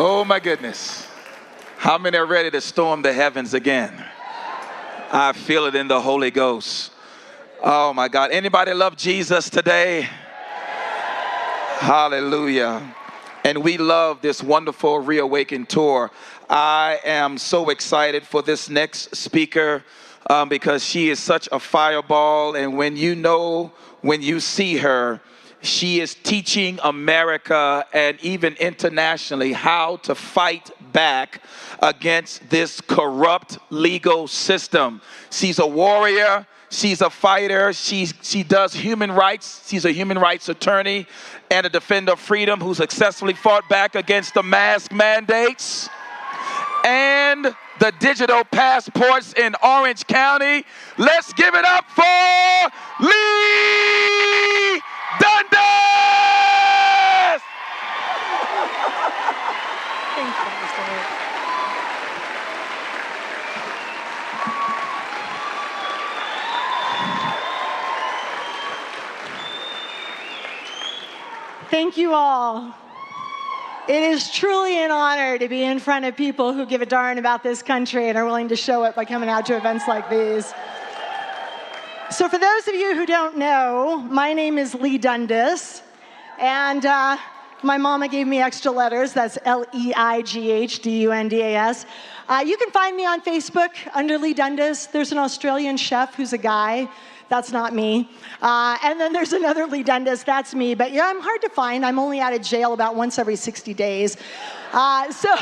Oh my goodness. How many are ready to storm the heavens again? I feel it in the Holy Ghost. Oh my God. Anybody love Jesus today? Hallelujah. And we love this wonderful Reawaken tour. I am so excited for this next speaker because she is such a fireball. And when you see her, she is teaching America and even internationally how to fight back against this corrupt legal system. She's a warrior. She's a fighter. She does human rights. She's a human rights attorney and a defender of freedom who successfully fought back against the mask mandates and the digital passports in Orange County. Let's give it up for Leigh Dundas! Thank you, Mr. Hood. Thank you all. It is truly an honor to be in front of people who give a darn about this country and are willing to show it by coming out to events like these. So for those of you who don't know, my name is Leigh Dundas, and my mama gave me extra letters. That's Leighhdundas. You can find me on Facebook under Leigh Dundas. There's an Australian chef who's a guy. That's not me. And then there's another Leigh Dundas. That's me. But yeah, I'm hard to find. I'm only out of jail about once every 60 days. So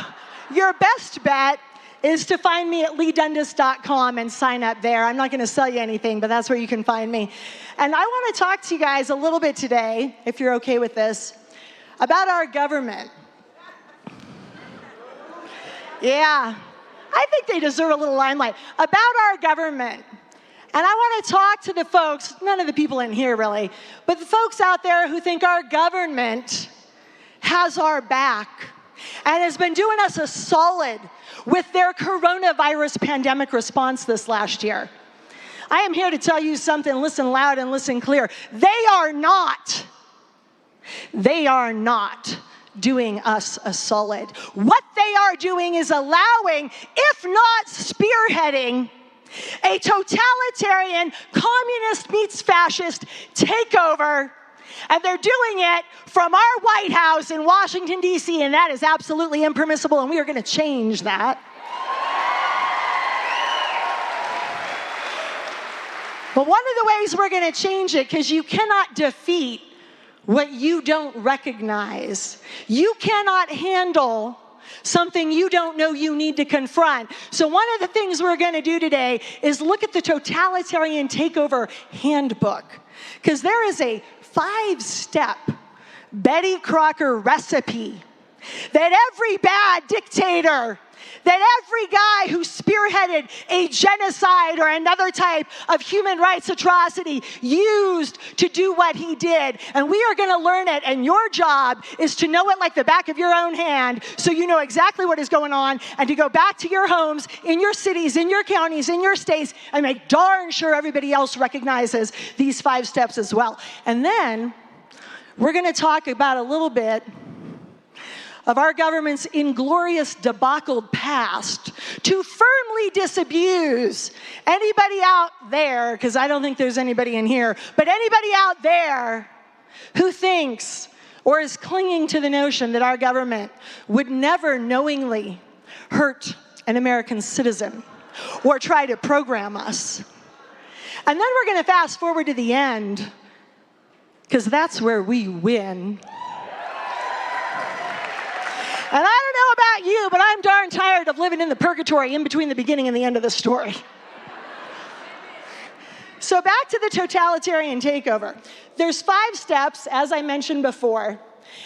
your best bet is to find me at leighdundas.com and sign up there. I'm not going to sell you anything, but that's where you can find me. And I want to talk to you guys a little bit today, if you're okay with this, about our government. Yeah, I think they deserve a little limelight. About our government. And I want to talk to the folks, none of the people in here really, but the folks out there who think our government has our back and has been doing us a solid with their coronavirus pandemic response this last year. I am here to tell you something, listen loud and listen clear. They are not doing us a solid. What they are doing is allowing, if not spearheading, a totalitarian, communist meets fascist takeover, and they're doing it from our White House in Washington, D.C., and that is absolutely impermissible, and we are going to change that. But one of the ways we're going to change it, because you cannot defeat what you don't recognize. You cannot handle something you don't know you need to confront. So one of the things we're going to do today is look at the totalitarian takeover handbook, because there is a 5-step Betty Crocker recipe that every bad dictator, that every guy who spearheaded a genocide or another type of human rights atrocity used to do what he did. And we are going to learn it, and your job is to know it like the back of your own hand, so you know exactly what is going on, and to go back to your homes, in your cities, in your counties, in your states, and make darn sure everybody else recognizes these 5 steps as well. And then we're going to talk about a little bit of our government's inglorious debauched past to firmly disabuse anybody out there, because I don't think there's anybody in here, but anybody out there who thinks or is clinging to the notion that our government would never knowingly hurt an American citizen or try to program us. And then we're going to fast forward to the end, because that's where we win. And I don't know about you, but I'm darn tired of living in the purgatory in between the beginning and the end of the story. So back to the totalitarian takeover. There's 5 steps, as I mentioned before.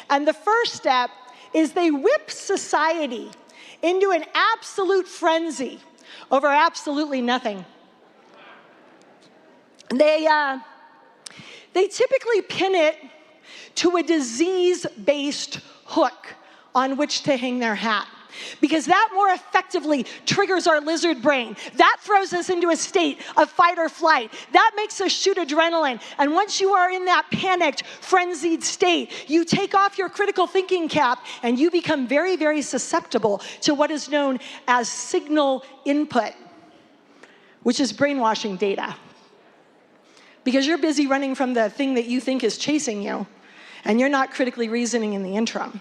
And the first step is they whip society into an absolute frenzy over absolutely nothing. They typically pin it to a disease-based hook on which to hang their hat. because that more effectively triggers our lizard brain. That throws us into a state of fight or flight. That makes us shoot adrenaline. And once you are in that panicked, frenzied state, you take off your critical thinking cap and you become very, very susceptible to what is known as signal input, which is brainwashing data. Because you're busy running from the thing that you think is chasing you, and you're not critically reasoning in the interim.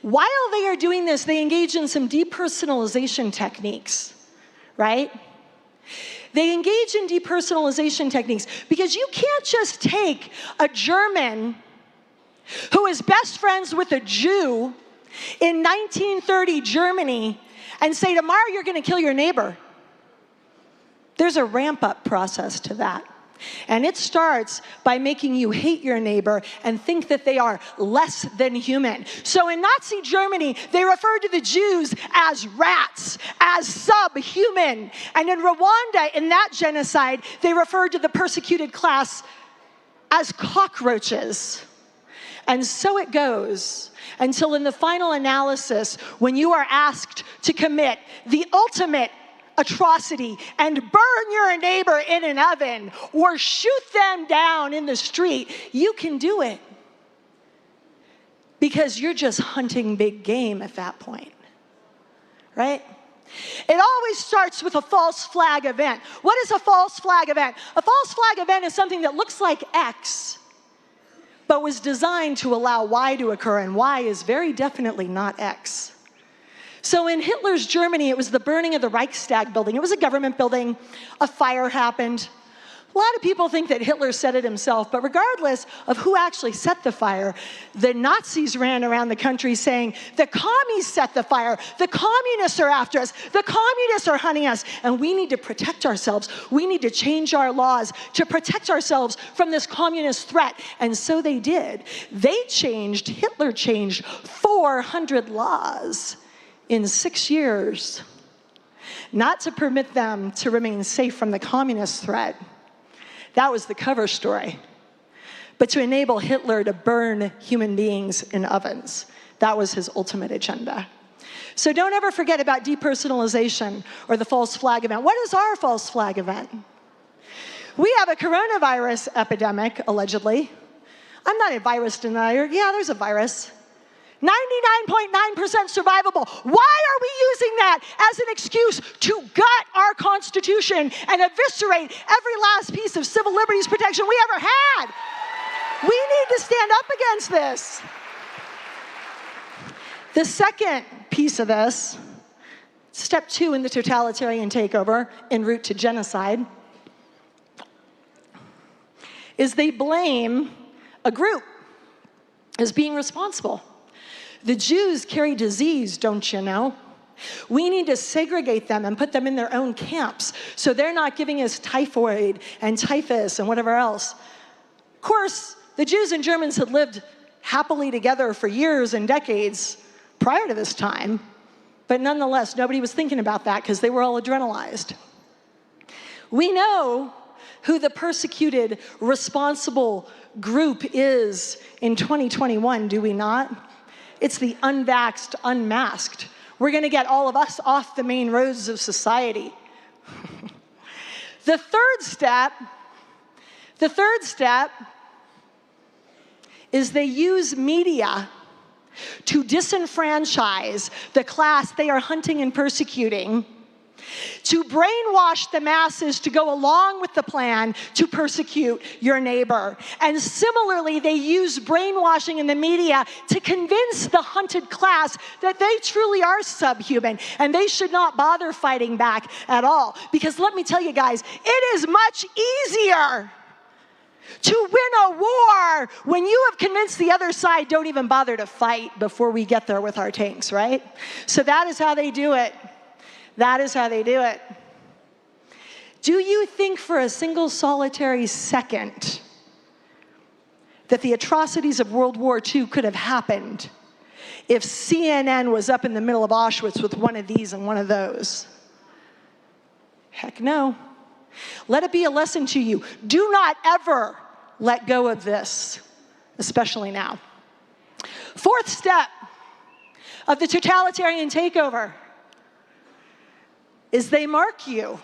While they are doing this, they engage in some depersonalization techniques, right? They engage in depersonalization techniques because you can't just take a German who is best friends with a Jew in 1930 Germany and say, tomorrow you're going to kill your neighbor. There's a ramp-up process to that. And it starts by making you hate your neighbor and think that they are less than human. So in Nazi Germany, they referred to the Jews as rats, as subhuman. And in Rwanda, in that genocide, they referred to the persecuted class as cockroaches. And so it goes until in the final analysis, when you are asked to commit the ultimate atrocity and burn your neighbor in an oven or shoot them down in the street, you can do it because you're just hunting big game at that point, right? It always starts with a false flag event. What is a false flag event? A false flag event is something that looks like X, but was designed to allow Y to occur, and Y is very definitely not X. So in Hitler's Germany, it was the burning of the Reichstag building. It was a government building. A fire happened. A lot of people think that Hitler set it himself, but regardless of who actually set the fire, the Nazis ran around the country saying, the commies set the fire. The communists are after us. The communists are hunting us. And we need to protect ourselves. We need to change our laws to protect ourselves from this communist threat. And so they did. Hitler changed 400 laws in 6 years, not to permit them to remain safe from the communist threat. That was the cover story. But to enable Hitler to burn human beings in ovens. That was his ultimate agenda. So don't ever forget about depersonalization or the false flag event. What is our false flag event? We have a coronavirus epidemic, allegedly. I'm not a virus denier. Yeah, there's a virus. 99.9% survivable. Why are we using that as an excuse to gut our Constitution and eviscerate every last piece of civil liberties protection we ever had? We need to stand up against this. The second piece of this, step 2 in the totalitarian takeover en route to genocide, is they blame a group as being responsible. The Jews carry disease, don't you know? We need to segregate them and put them in their own camps so they're not giving us typhoid and typhus and whatever else. Of course, the Jews and Germans had lived happily together for years and decades prior to this time, but nonetheless, nobody was thinking about that because they were all adrenalized. We know who the persecuted, responsible group is in 2021, do we not? It's the unvaxxed, unmasked. We're going to get all of us off the main roads of society. The third step is they use media to disenfranchise the class they are hunting and persecuting, to brainwash the masses to go along with the plan to persecute your neighbor. And similarly, they use brainwashing in the media to convince the hunted class that they truly are subhuman and they should not bother fighting back at all. Because let me tell you guys, it is much easier to win a war when you have convinced the other side don't even bother to fight before we get there with our tanks, right? So that is how they do it. That is how they do it. Do you think for a single solitary second that the atrocities of World War II could have happened if CNN was up in the middle of Auschwitz with one of these and one of those? Heck no. Let it be a lesson to you. Do not ever let go of this, especially now. Fourth step, of the totalitarian takeover is they mark you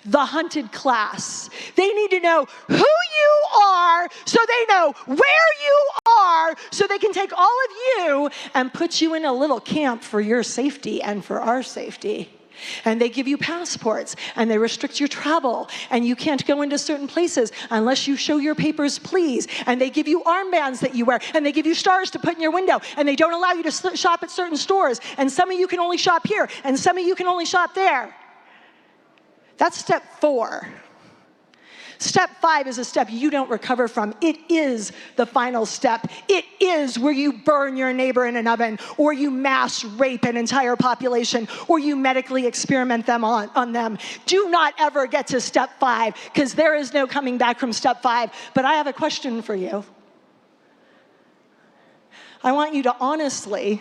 the hunted class. They need to know who you are so they know where you are so they can take all of you and put you in a little camp for your safety and for our safety. And they give you passports, and they restrict your travel, and you can't go into certain places unless you show your papers, please. And they give you armbands that you wear, and they give you stars to put in your window, and they don't allow you to shop at certain stores, and some of you can only shop here, and some of you can only shop there. That's step 4. Step 5 is a step you don't recover from. It is the final step. It is where you burn your neighbor in an oven, or you mass rape an entire population, or you medically experiment them on them. Do not ever get to step 5, because there is no coming back from step 5. But I have a question for you. I want you to honestly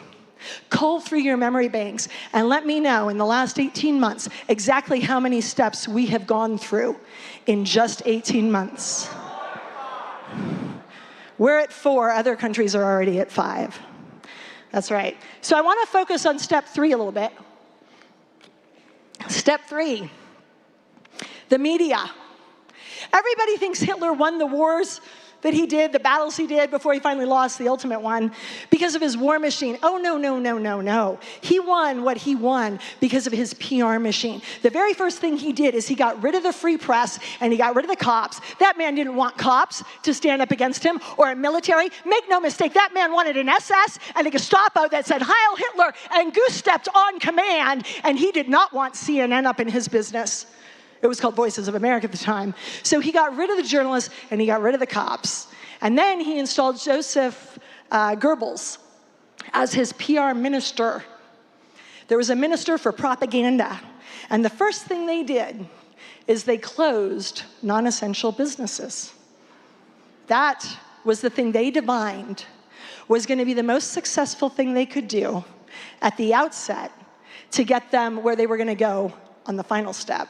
cull through your memory banks and let me know in the last 18 months exactly how many steps we have gone through in just 18 months. We're at 4, other countries are already at 5. That's right. So I want to focus on step 3 a little bit. Step 3, the media. Everybody thinks Hitler won the wars that he did, the battles he did before he finally lost the ultimate one, because of his war machine. Oh, no, no, no, no, no. He won what he won because of his PR machine. The very first thing he did is he got rid of the free press and he got rid of the cops. That man didn't want cops to stand up against him or a military. Make no mistake, that man wanted an SS and a Gestapo that said Heil Hitler and goose stepped on command, and he did not want CNN up in his business. It was called Voices of America at the time. So he got rid of the journalists and he got rid of the cops. And then he installed Joseph Goebbels as his PR minister. There was a minister for propaganda. And the first thing they did is they closed non-essential businesses. That was the thing they divined was going to be the most successful thing they could do at the outset to get them where they were going to go on the final step.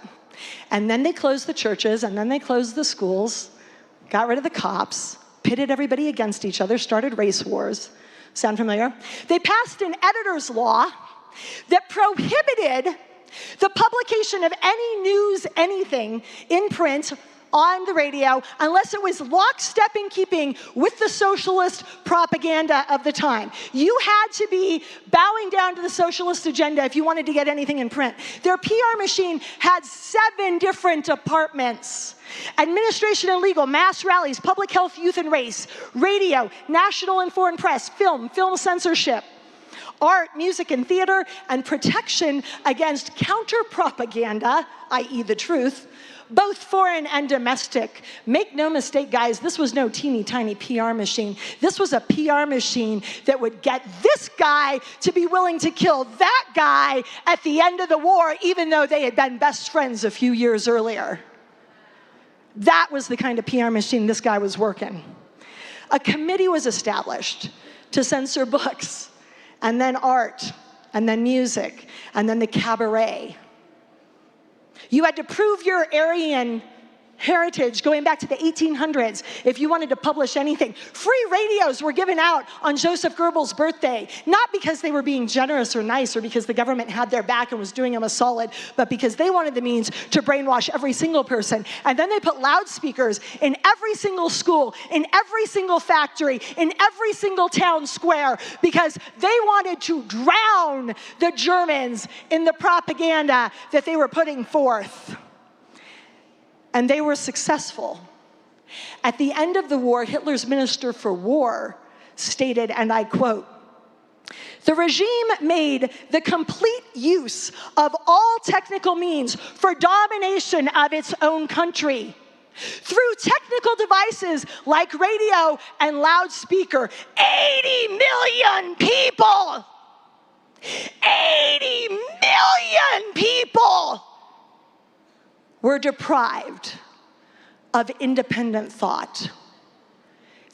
And then they closed the churches, and then they closed the schools, got rid of the cops, pitted everybody against each other, started race wars. Sound familiar? They passed an editor's law that prohibited the publication of any news, anything, in print, on the radio, unless it was lockstep in keeping with the socialist propaganda of the time. You had to be bowing down to the socialist agenda if you wanted to get anything in print. Their PR machine had 7 different departments: administration and legal, mass rallies, public health, youth and race, radio, national and foreign press, film censorship, art, music, and theater, and protection against counter-propaganda, i.e. the truth, both foreign and domestic. Make no mistake, guys, this was no teeny tiny PR machine. This was a PR machine that would get this guy to be willing to kill that guy at the end of the war, even though they had been best friends a few years earlier. That was the kind of PR machine this guy was working. A committee was established to censor books, and then art, and then music, and then the cabaret. You had to prove your Aryan heritage going back to the 1800s if you wanted to publish anything. Free radios were given out on Joseph Goebbels' birthday, not because they were being generous or nice or because the government had their back and was doing them a solid, but because they wanted the means to brainwash every single person. And then they put loudspeakers in every single school, in every single factory, in every single town square, because they wanted to drown the Germans in the propaganda that they were putting forth. And they were successful. At the end of the war, Hitler's Minister for War stated, and I quote, "The regime made the complete use of all technical means for domination of its own country. Through technical devices like radio and loudspeaker, 80 million people, 80 million people were deprived of independent thought.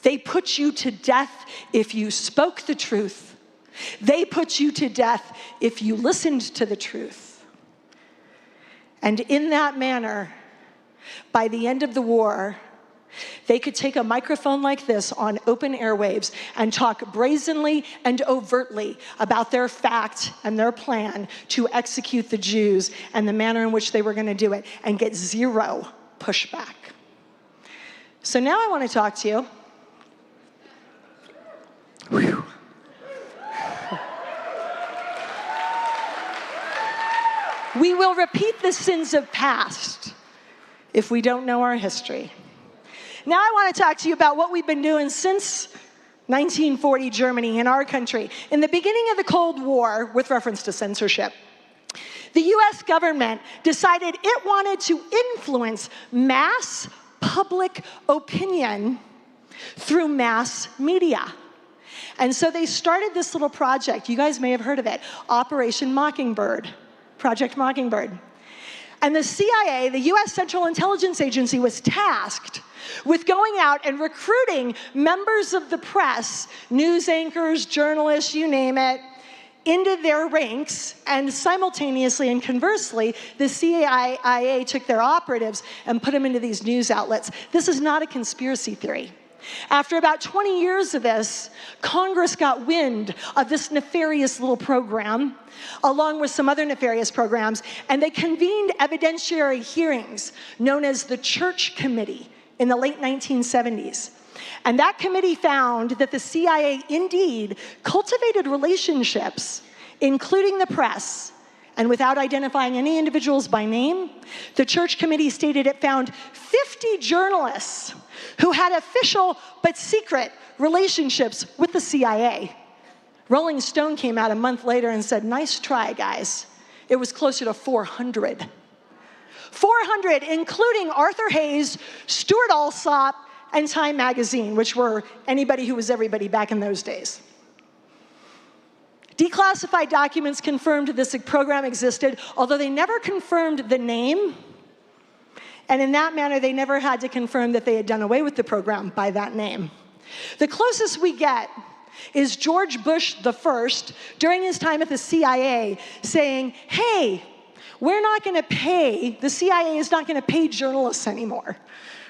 They put you to death if you spoke the truth. They put you to death if you listened to the truth. And in that manner, by the end of the war, they could take a microphone like this on open airwaves and talk brazenly and overtly about their fact and their plan to execute the Jews and the manner in which they were going to do it, and get zero pushback. So now I want to talk to you. Whew. We will repeat the sins of past if we don't know our history. Now I want to talk to you about what we've been doing since 1940 Germany in our country. In the beginning of the Cold War, with reference to censorship, the US government decided it wanted to influence mass public opinion through mass media. And so they started this little project. You guys may have heard of it, Operation Mockingbird. Project Mockingbird. And the CIA, the US Central Intelligence Agency, was tasked with going out and recruiting members of the press, news anchors, journalists, you name it, into their ranks, and simultaneously and conversely, the CIA took their operatives and put them into these news outlets. This is not a conspiracy theory. After about 20 years of this, Congress got wind of this nefarious little program, along with some other nefarious programs, and they convened evidentiary hearings known as the Church Committee in the late 1970s. And that committee found that the CIA indeed cultivated relationships, including the press, and without identifying any individuals by name, the Church Committee stated it found 50 journalists who had official but secret relationships with the CIA. Rolling Stone came out a month later and said, "Nice try, guys." It was closer to 400. 400, including Arthur Hayes, Stuart Alsop, and Time Magazine, which were anybody who was everybody back in those days. Declassified documents confirmed this program existed, although they never confirmed the name. And in that manner, they never had to confirm that they had done away with the program by that name. The closest we get is George Bush I, during his time at the CIA, saying, hey, we're not going to pay, the CIA is not going to pay journalists anymore.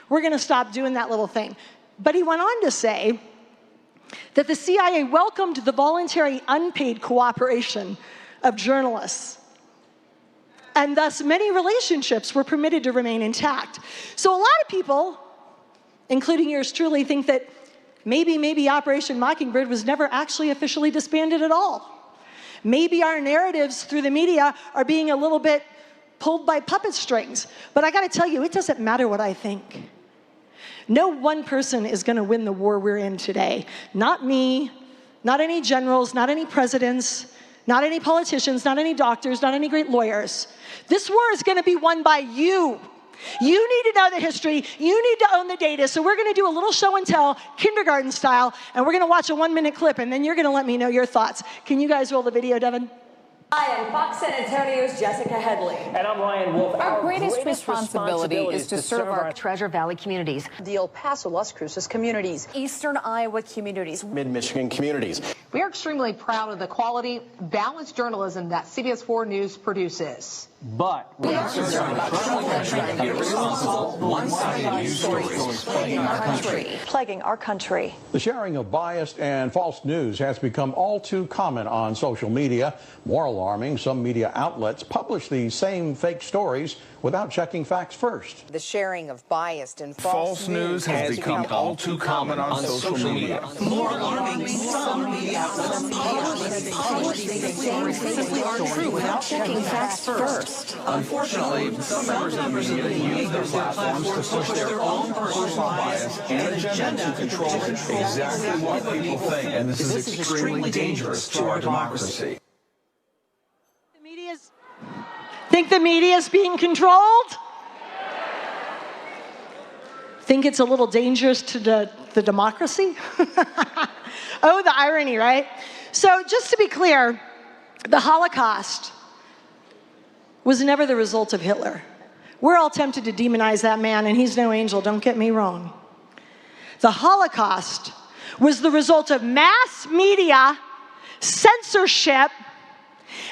We're going to stop doing that little thing. But he went on to say that the CIA welcomed the voluntary unpaid cooperation of journalists, and thus many relationships were permitted to remain intact. So a lot of people, including yours truly, think that maybe Operation Mockingbird was never actually officially disbanded at all. Maybe our narratives through the media are being a little bit pulled by puppet strings. But I gotta tell you, it doesn't matter what I think. No one person is going to win the war we're in today. Not me, not any generals, not any presidents, not any politicians, not any doctors, not any great lawyers. This war is going to be won by you. You need to know the history. You need to own the data. So we're going to do a little show and tell, kindergarten style, and we're going to watch a 1-minute clip, and then you're going to let me know your thoughts. Can you guys roll the video, Devin? Hi, I'm Fox San Antonio's Jessica Headley. And I'm Ryan Wolf. Our greatest responsibility is to serve our Treasure Valley communities, the El Paso, Las Cruces communities, Eastern Iowa communities, Mid-Michigan communities. We are extremely proud of the quality, balanced journalism that CBS 4 News produces. But we are concerned about irresponsible, one-sided news stories plaguing our country. The sharing of biased and false news has become all too common on social media. More alarming, some media outlets publish these same fake stories without checking facts first. The sharing of biased and false news has become all too common on social media. More alarming, some media outlets publish these same simply aren't true without checking facts first. Unfortunately, some members of the media use their platforms to push their own personal bias and agenda to control exactly what people think, and this is extremely dangerous to our democracy. Think the media is being controlled? Think it's a little dangerous to the democracy? Oh, the irony, right? So just to be clear, the Holocaust was never the result of Hitler. We're all tempted to demonize that man, and he's no angel, don't get me wrong. The Holocaust was the result of mass media, censorship,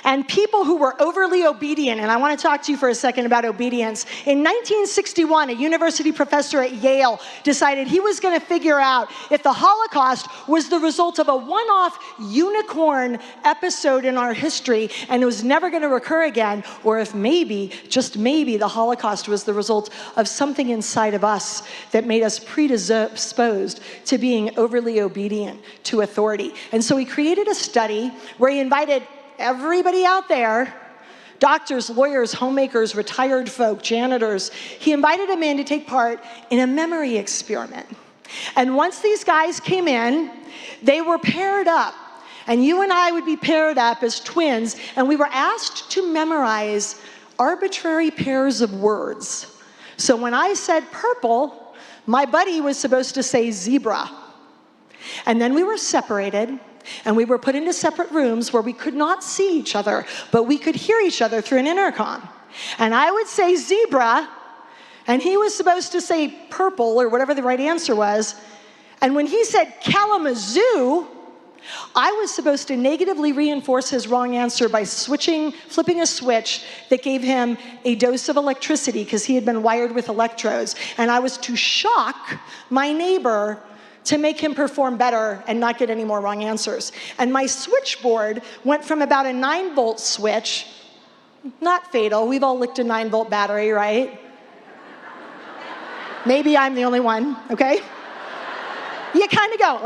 and people who were overly obedient, and I want to talk to you for a second about obedience. In 1961, a university professor at Yale decided he was going to figure out if the Holocaust was the result of a one-off unicorn episode in our history and it was never going to recur again, or if maybe, just maybe, the Holocaust was the result of something inside of us that made us predisposed to being overly obedient to authority. And so he created a study where he invited everybody out there, doctors, lawyers, homemakers, retired folk, janitors. He invited them in to take part in a memory experiment. And once these guys came in, they were paired up. And you and I would be paired up as twins, and we were asked to memorize arbitrary pairs of words. So when I said purple, my buddy was supposed to say zebra. And then we were separated, and we were put into separate rooms where we could not see each other, but we could hear each other through an intercom. And I would say zebra, and he was supposed to say purple, or whatever the right answer was. And when he said Kalamazoo, I was supposed to negatively reinforce his wrong answer by flipping a switch that gave him a dose of electricity because he had been wired with electrodes. And I was to shock my neighbor to make him perform better and not get any more wrong answers. And my switchboard went from about a 9-volt switch, not fatal, we've all licked a 9-volt battery, right? Maybe I'm the only one, okay? You kind of go,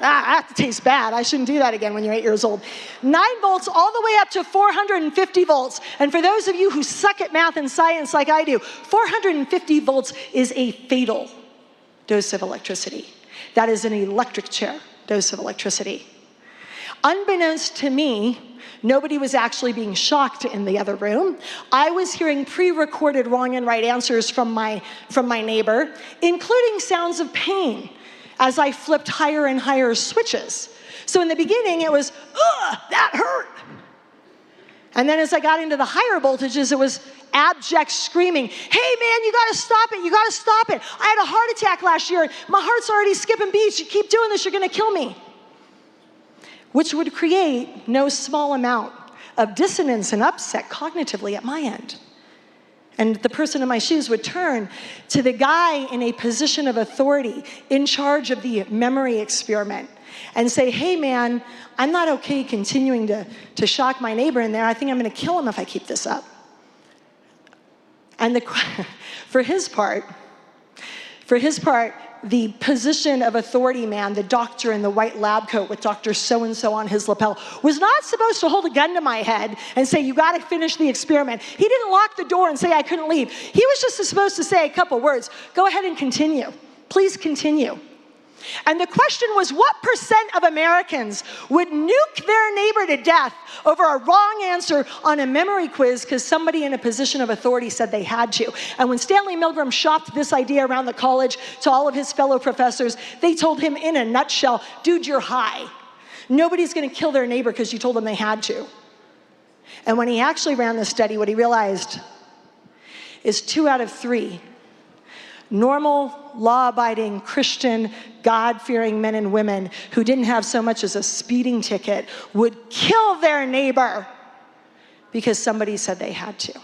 that tastes bad. I shouldn't do that again when you're 8 years old. 9 volts all the way up to 450 volts. And for those of you who suck at math and science like I do, 450 volts is a fatal dose of electricity. That is an electric chair dose of electricity. Unbeknownst to me, nobody was actually being shocked in the other room. I was hearing pre-recorded wrong and right answers from my neighbor, including sounds of pain as I flipped higher and higher switches. So in the beginning, it was, ugh, that hurt. And then as I got into the higher voltages, it was abject screaming, hey man, you gotta stop it, you gotta stop it. I had a heart attack last year, my heart's already skipping beats, you keep doing this, you're gonna kill me. Which would create no small amount of dissonance and upset cognitively at my end. And the person in my shoes would turn to the guy in a position of authority in charge of the memory experiment and say, hey man, I'm not okay continuing to shock my neighbor in there. I think I'm gonna kill him if I keep this up. And for his part, the position of authority man, the doctor in the white lab coat with Dr. So-and-so on his lapel, was not supposed to hold a gun to my head and say, you gotta finish the experiment. He didn't lock the door and say I couldn't leave. He was just supposed to say a couple words. Go ahead and continue. Please continue. And the question was, what % of Americans would nuke their neighbor to death over a wrong answer on a memory quiz because somebody in a position of authority said they had to? And when Stanley Milgram shopped this idea around the college to all of his fellow professors, they told him in a nutshell, dude, you're high. Nobody's gonna kill their neighbor because you told them they had to. And when he actually ran the study, what he realized is 2 out of 3 normal, law-abiding, Christian, God-fearing men and women who didn't have so much as a speeding ticket would kill their neighbor because somebody said they had to.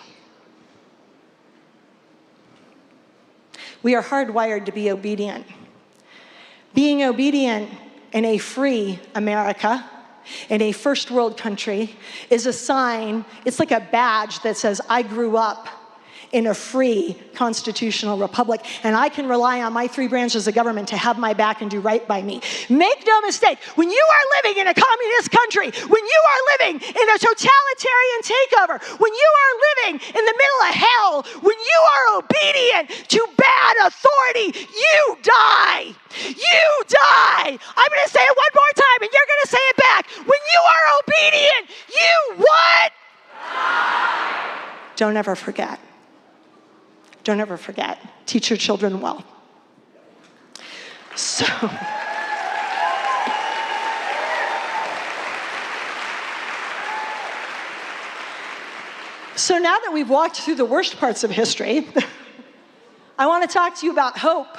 We are hardwired to be obedient. Being obedient in a free America, in a first world country, is a sign, it's like a badge that says, I grew up in a free constitutional republic, and I can rely on my 3 branches of government to have my back and do right by me. Make no mistake, when you are living in a communist country, when you are living in a totalitarian takeover, when you are living in the middle of hell, when you are obedient to bad authority, you die. You die. I'm gonna say it one more time, and you're gonna say it back. When you are obedient, you what? Die. Don't ever forget. Don't ever forget. Teach your children well. So now that we've walked through the worst parts of history, I want to talk to you about hope.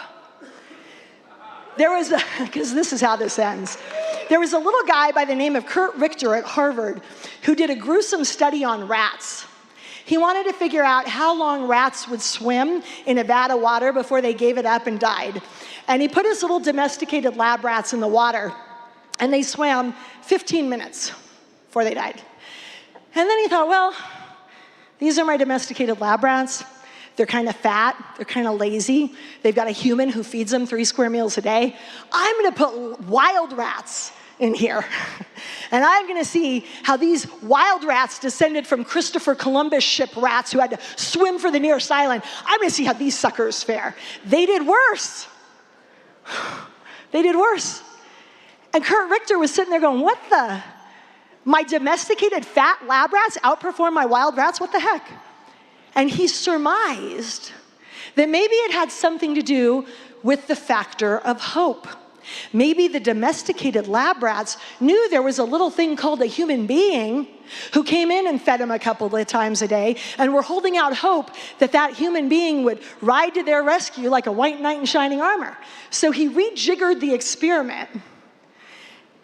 Because this is how this ends. There was a little guy by the name of Kurt Richter at Harvard who did a gruesome study on rats. He wanted to figure out how long rats would swim in a vat of water before they gave it up and died. And he put his little domesticated lab rats in the water, and they swam 15 minutes before they died. And then he thought, well, these are my domesticated lab rats. They're kind of fat, they're kind of lazy. They've got a human who feeds them 3 square meals a day. I'm gonna put wild rats in here. And I'm gonna see how these wild rats descended from Christopher Columbus ship rats who had to swim for the nearest island. I'm gonna see how these suckers fare. They did worse. They did worse. And Kurt Richter was sitting there going, what the? My domesticated fat lab rats outperform my wild rats? What the heck? And he surmised that maybe it had something to do with the factor of hope. Maybe the domesticated lab rats knew there was a little thing called a human being who came in and fed them a couple of times a day and were holding out hope that that human being would ride to their rescue like a white knight in shining armor. So he rejiggered the experiment,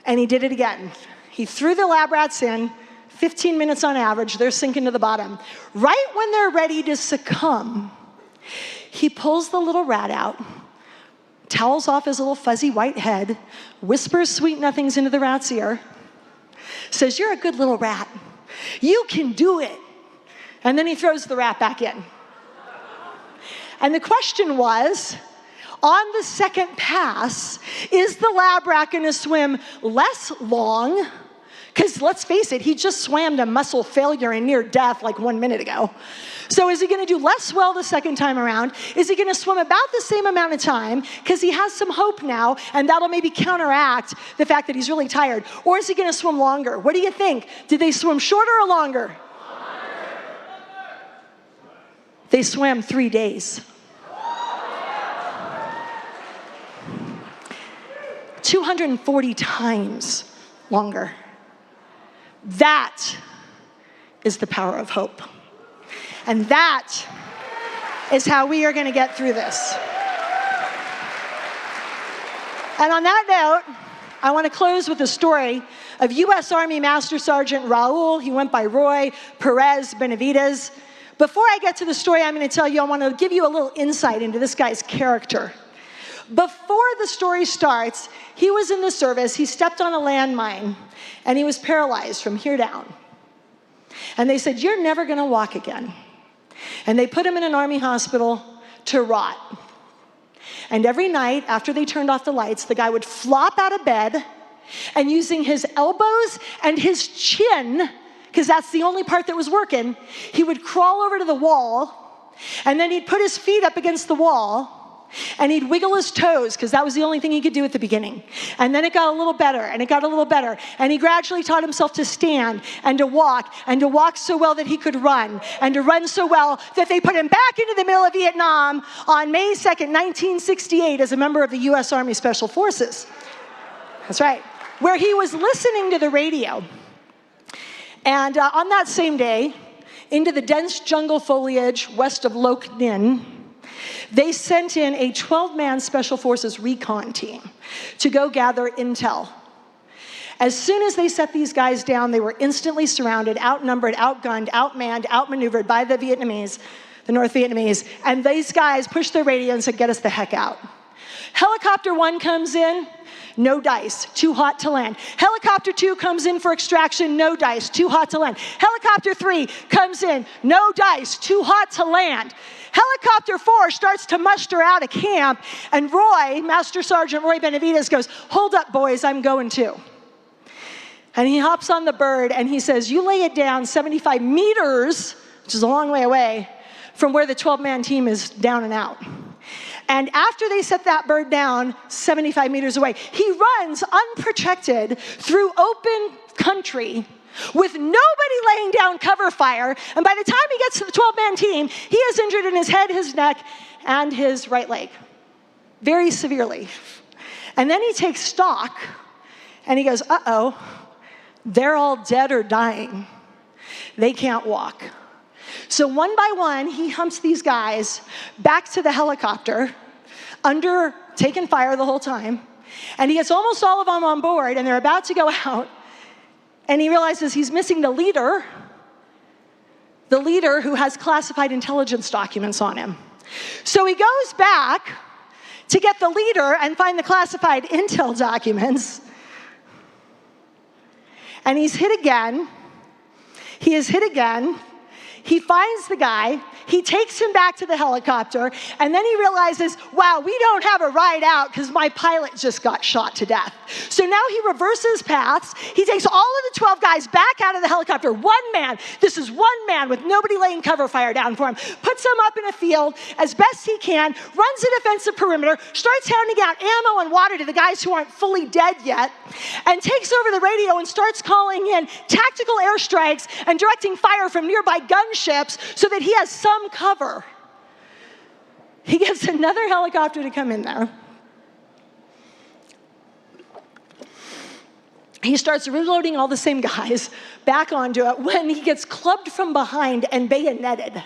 and he did it again. He threw the lab rats in, 15 minutes on average, they're sinking to the bottom. Right when they're ready to succumb, he pulls the little rat out, towels off his little fuzzy white head, whispers sweet nothings into the rat's ear, says, you're a good little rat. You can do it. And then he throws the rat back in. And the question was, on the second pass, is the lab rat gonna swim less long? Because let's face it, he just swam to muscle failure and near death like 1 minute ago. So is he gonna do less well the second time around? Is he gonna swim about the same amount of time because he has some hope now and that'll maybe counteract the fact that he's really tired? Or is he gonna swim longer? What do you think? Did they swim shorter or longer? They swam 3 days. 240 times longer. That is the power of hope. And that is how we are going to get through this. And on that note, I want to close with a story of U.S. Army Master Sergeant Raul. He went by Roy Perez Benavides. Before I get to the story I'm going to tell you, I want to give you a little insight into this guy's character. Before the story starts, he was in the service, he stepped on a landmine, and he was paralyzed from here down. And they said, you're never gonna walk again. And they put him in an Army hospital to rot. And every night, after they turned off the lights, the guy would flop out of bed, and using his elbows and his chin, because that's the only part that was working, he would crawl over to the wall, and then he'd put his feet up against the wall, and he'd wiggle his toes, because that was the only thing he could do at the beginning. And then it got a little better, and it got a little better. And he gradually taught himself to stand and to walk so well that he could run, and to run so well that they put him back into the middle of Vietnam on May 2nd, 1968, as a member of the U.S. Army Special Forces. That's right. Where he was listening to the radio. And on that same day, into the dense jungle foliage west of Loc Ninh, they sent in a 12-man Special Forces recon team to go gather intel. As soon as they set these guys down, they were instantly surrounded, outnumbered, outgunned, outmanned, outmaneuvered by the Vietnamese, the North Vietnamese, and these guys pushed their radio and said, get us the heck out. Helicopter 1 comes in, no dice, too hot to land. Helicopter 2 comes in for extraction, no dice, too hot to land. Helicopter 3 comes in, no dice, too hot to land. Helicopter 4 starts to muster out of camp, and Roy, Master Sergeant Roy Benavides, goes, hold up, boys, I'm going too. And he hops on the bird, and he says, you lay it down 75 meters, which is a long way away, from where the 12-man team is down and out. And after they set that bird down 75 meters away, he runs unprotected through open country with nobody laying down cover fire. And by the time he gets to the 12-man team, he is injured in his head, his neck, and his right leg, very severely. And then he takes stock, and he goes, uh-oh, they're all dead or dying. They can't walk. So one by one, he humps these guys back to the helicopter, taking fire the whole time, And he gets almost all of them on board, and they're about to go out, and he realizes he's missing the leader who has classified intelligence documents on him. So he goes back to get the leader and find the classified intel documents. And he's hit again. He is hit again. He finds the guy. He takes him back to the helicopter, and then he realizes, wow, we don't have a ride out because my pilot just got shot to death. So now he reverses paths. He takes all of the 12 guys back out of the helicopter. One man, this is one man with nobody laying cover fire down for him, puts them up in a field as best he can, runs a defensive perimeter, starts handing out ammo and water to the guys who aren't fully dead yet, and takes over the radio and starts calling in tactical airstrikes and directing fire from nearby gunships so that he has some cover. He gets another helicopter to come in there. He starts reloading all the same guys back onto it when he gets clubbed from behind and bayoneted.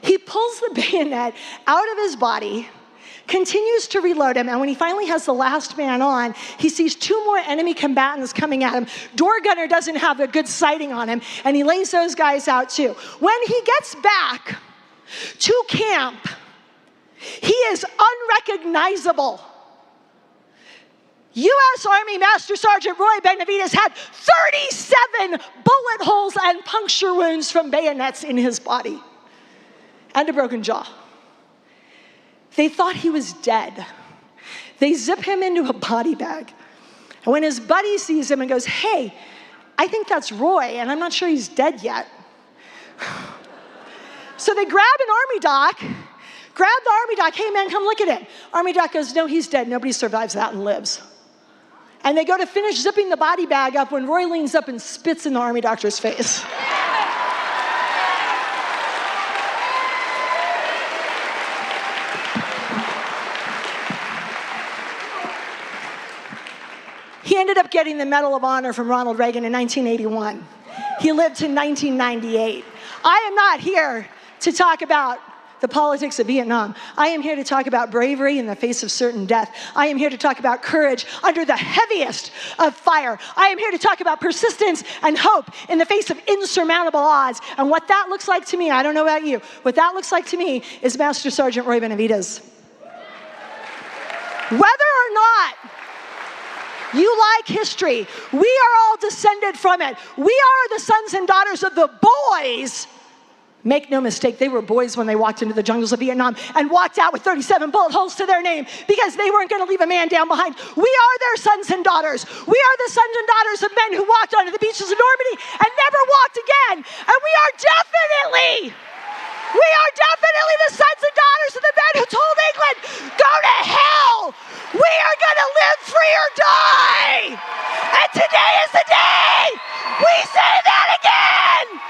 He pulls the bayonet out of his body, continues to reload him, and when he finally has the last man on, he sees 2 more enemy combatants coming at him. Door gunner doesn't have a good sighting on him, and he lays those guys out too. When he gets back to camp, he is unrecognizable. U.S. Army Master Sergeant Roy Benavides had 37 bullet holes and puncture wounds from bayonets in his body, and a broken jaw. They thought he was dead. They zip him into a body bag. And when his buddy sees him and goes, hey, I think that's Roy, and I'm not sure he's dead yet. So they grab an Army doc, grab the Army doc, hey man, come look at him. Army doc goes, no, he's dead. Nobody survives that and lives. And they go to finish zipping the body bag up when Roy leans up and spits in the Army doctor's face. He ended up getting the Medal of Honor from Ronald Reagan in 1981. He lived to 1998. I am not here to talk about the politics of Vietnam. I am here to talk about bravery in the face of certain death. I am here to talk about courage under the heaviest of fire. I am here to talk about persistence and hope in the face of insurmountable odds. And what that looks like to me, I don't know about you, what that looks like to me is Master Sergeant Roy Benavides. Whether or not you like history, we are all descended from it. We are the sons and daughters of the boys. Make no mistake, they were boys when they walked into the jungles of Vietnam and walked out with 37 bullet holes to their name because they weren't going to leave a man down behind. We are their sons and daughters. We are the sons and daughters of men who walked onto the beaches of Normandy and never walked again. And we are definitely the sons and daughters of the men who told England, go to hell. We are going to live free or die. And today is the day we say that again.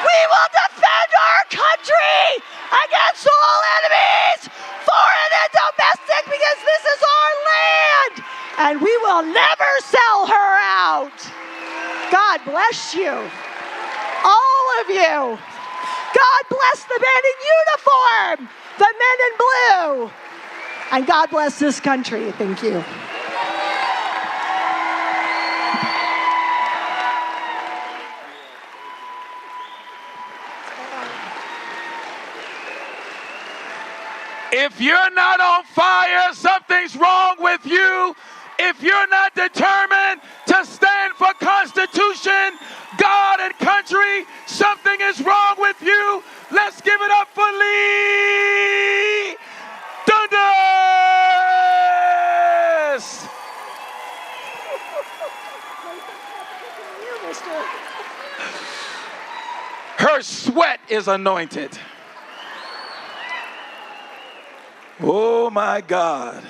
We will defend our country against all enemies, foreign and domestic, because this is our land. And we will never sell her out. God bless you. All of you. God bless the men in uniform, the men in blue. And God bless this country. Thank you. If you're not on fire, something's wrong with you. If you're not determined to stand for Constitution, God, and country, something is wrong with you. Let's give it up for Leigh Dundas. Her sweat is anointed. Oh my God.